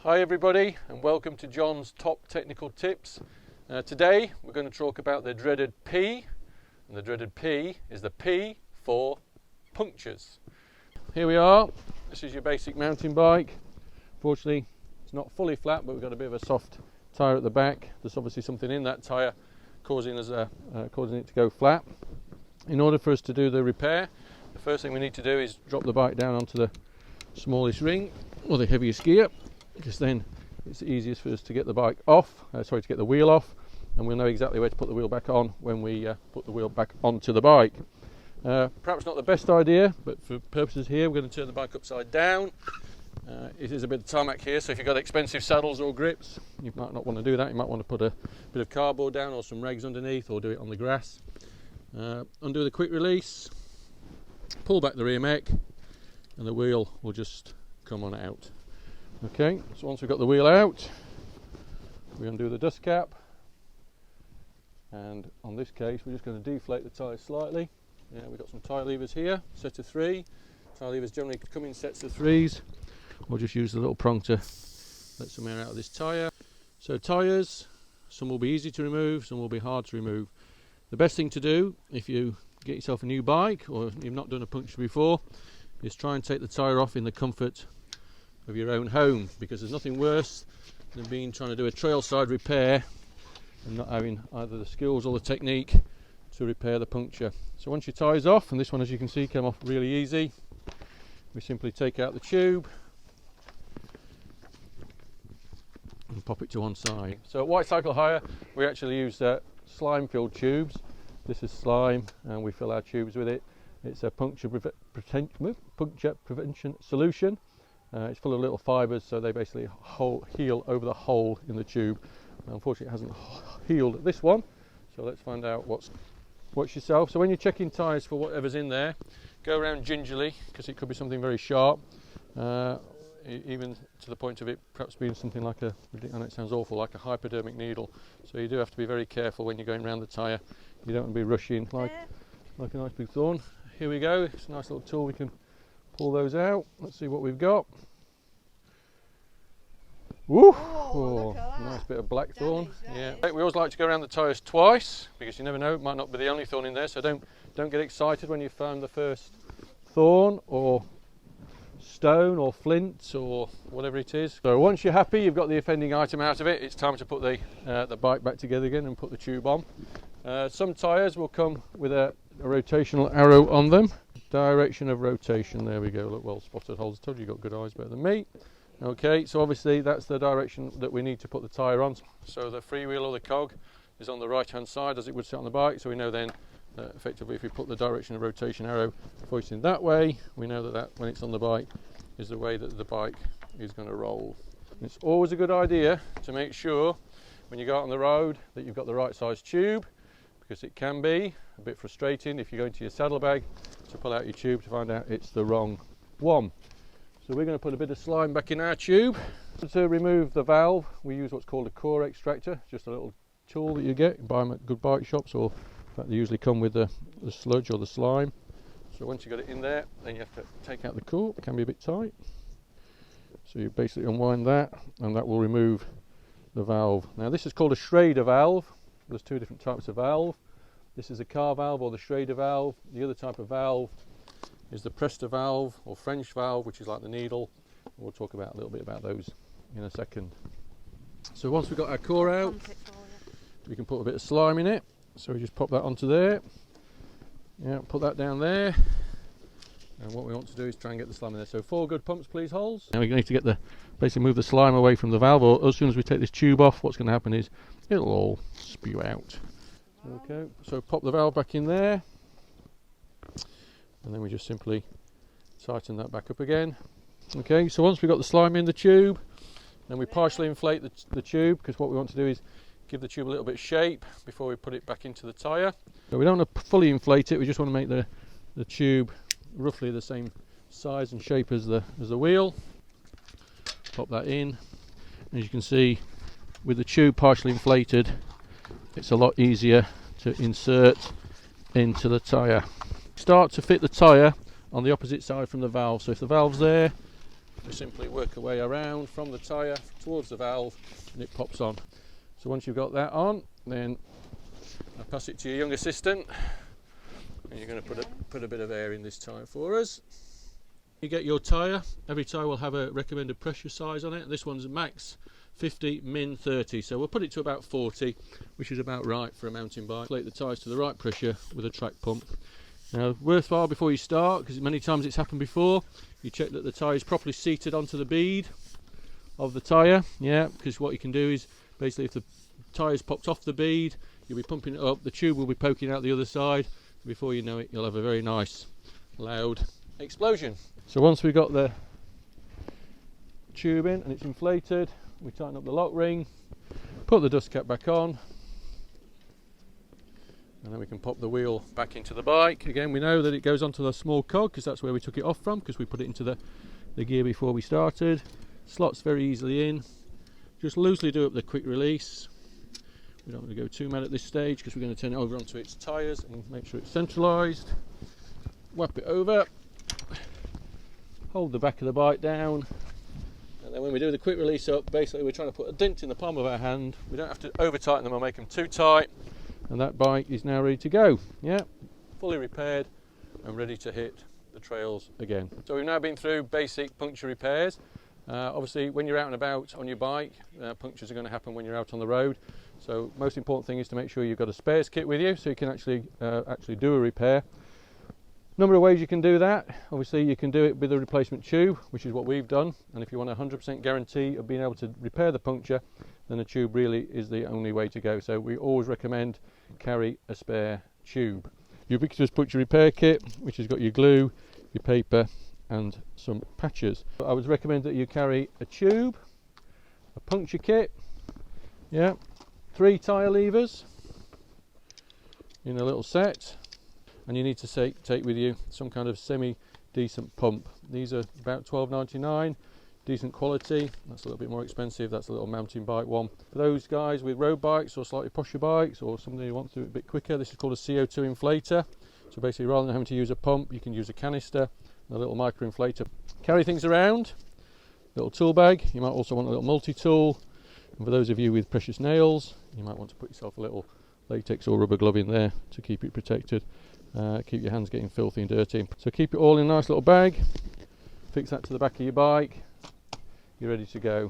Hi everybody, and welcome to John's Top Technical Tips. Today we're going to talk about the dreaded P, and the dreaded P is the P for punctures. Here we are. This is your basic mountain bike. Fortunately it's not fully flat, but we've got a bit of a soft tyre at the back. There's obviously something in that tyre causing it to go flat. In order for us to do the repair, the first thing we need to do is drop the bike down onto the smallest ring or the heaviest gear, because then it's the easiest for us to get the bike off, to get the wheel off, and we'll know exactly where to put the wheel back on when we put the wheel back onto the bike. Perhaps not the best idea, but for purposes here we're going to turn the bike upside down. It is a bit of tarmac here, so if you've got expensive saddles or grips, you might not want to do that. You might want to put a bit of cardboard down or some rags underneath, or do it on the grass. Undo the quick release, pull back the rear mech, and the wheel will just come on out. Okay, so once we've got the wheel out, we undo the dust cap, and on this case we're just going to deflate the tyres slightly. We've got some tyre levers here, set of 3. Tyre levers generally come in sets of 3s. We'll just use the little prong to let some air out of this tyre. So tyres, some will be easy to remove, some will be hard to remove. The best thing to do if you get yourself a new bike or you've not done a puncture before is try and take the tyre off in the comfort of your own home, because there's nothing worse than trying to do a trailside repair and not having either the skills or the technique to repair the puncture. So once your tyre's off, and this one as you can see came off really easy, we simply take out the tube and pop it to one side. So at Wight Cycle Hire we actually use slime filled tubes. This is slime and we fill our tubes with it. It's a puncture prevention solution. It's full of little fibres, so they basically heal over the hole in the tube. Unfortunately it hasn't healed this one, so let's find out what's yourself. So when you're checking tyres for whatever's in there, go around gingerly, because it could be something very sharp, even to the point of it perhaps being something like I know it sounds awful, like a hypodermic needle. So you do have to be very careful when you're going around the tyre. You don't want to be rushing like a nice big thorn. Here we go, it's a nice little tool, we can pull those out. Let's see what we've got. Woo! Oh, nice bit of blackthorn. Yeah. We always like to go around the tyres twice, because you never know, it might not be the only thorn in there, so don't get excited when you found the first thorn or stone or flint or whatever it is. So once you're happy you've got the offending item out of it, it's time to put the bike back together again and put the tube on. Some tyres will come with a rotational arrow on them. Direction of rotation, there we go, look, well spotted holes. I told you you've got good eyes, better than me. Okay, so obviously that's the direction that we need to put the tyre on. So the freewheel or the cog is on the right hand side as it would sit on the bike, so we know then effectively if we put the direction of rotation arrow pointing that way, we know that when it's on the bike is the way that the bike is going to roll. And it's always a good idea to make sure when you go out on the road that you've got the right size tube, because it can be a bit frustrating if you go into your saddlebag to pull out your tube to find out it's the wrong one. So we're going to put a bit of slime back in our tube. To remove the valve we use what's called a core extractor, just a little tool that you get, you buy them at good bike shops, or in fact they usually come with the sludge or the slime. So once you've got it in there, then you have to take out the core. It can be a bit tight, so you basically unwind that and that will remove the valve. Now this is called a Schrader valve. There's 2 different types of valve. This is a car valve or the Schrader valve. The other type of valve is the Presta valve or French valve, which is like the needle. We'll talk about a little bit about those in a second. So once we've got our core out, we can put a bit of slime in it. So we just pop that onto there. Yeah, put that down there. And what we want to do is try and get the slime in there. So 4 good pumps, please, holes. Now we need to basically move the slime away from the valve, or as soon as we take this tube off, what's going to happen is it'll all spew out. Okay, so pop the valve back in there. And then we just simply tighten that back up again. Okay, so once we've got the slime in the tube, then we partially inflate the tube, because what we want to do is give the tube a little bit of shape before we put it back into the tyre. So we don't want to fully inflate it, we just want to make the tube roughly the same size and shape as the wheel. Pop that in. As you can see, with the tube partially inflated, it's a lot easier to insert into the tyre. Start to fit the tyre on the opposite side from the valve. So if the valve's there, we simply work our way around from the tyre towards the valve and it pops on. So once you've got that on, then I'll pass it to your young assistant and you're going to put a bit of air in this tyre for us. You get your tyre, every tyre will have a recommended pressure size on it. This one's max 50, min 30, so we'll put it to about 40, which is about right for a mountain bike. Inflate the tyres to the right pressure with a track pump. Now, worthwhile before you start, because many times it's happened before, you check that the tyre is properly seated onto the bead of the tyre. Yeah, because what you can do is basically if the tyre's popped off the bead, you'll be pumping it up, the tube will be poking out the other side. Before you know it, you'll have a very nice loud explosion. So once we've got the tube in and it's inflated, we tighten up the lock ring, put the dust cap back on, and then we can pop the wheel back into the bike. Again, we know that it goes onto the small cog because that's where we took it off from, because we put it into the gear before we started. Slots very easily in. Just loosely do up the quick release. We don't want to go too mad at this stage because we're going to turn it over onto its tyres and make sure it's centralised. Whap it over, hold the back of the bike down, and then when we do the quick release up, basically we're trying to put a dent in the palm of our hand. We don't have to over tighten them or make them too tight, and that bike is now ready to go. Yeah, fully repaired and ready to hit the trails again. So we've now been through basic puncture repairs. Obviously when you're out and about on your bike, punctures are going to happen when you're out on the road. So most important thing is to make sure you've got a spares kit with you so you can actually do a repair. Number of ways you can do that. Obviously you can do it with a replacement tube, which is what we've done, and if you want a 100% guarantee of being able to repair the puncture, then a tube really is the only way to go. So we always recommend carry a spare tube. Ubiquitous puncture repair kit, which has got your glue, your paper and some patches. I would recommend that you carry a tube, a puncture kit, yeah, 3 tyre levers in a little set, and you need to take with you some kind of semi-decent pump. These are about $12.99, decent quality. That's a little bit more expensive, that's a little mountain bike one. For those guys with road bikes or slightly posher bikes or somebody who wants to do it a bit quicker, this is called a CO2 inflator. So basically rather than having to use a pump, you can use a canister and a little micro inflator. Carry things around, little tool bag. You might also want a little multi-tool. And for those of you with precious nails, you might want to put yourself a little latex or rubber glove in there to keep it protected. Keep your hands getting filthy and dirty. So keep it all in a nice little bag, fix that to the back of your bike, you're ready to go.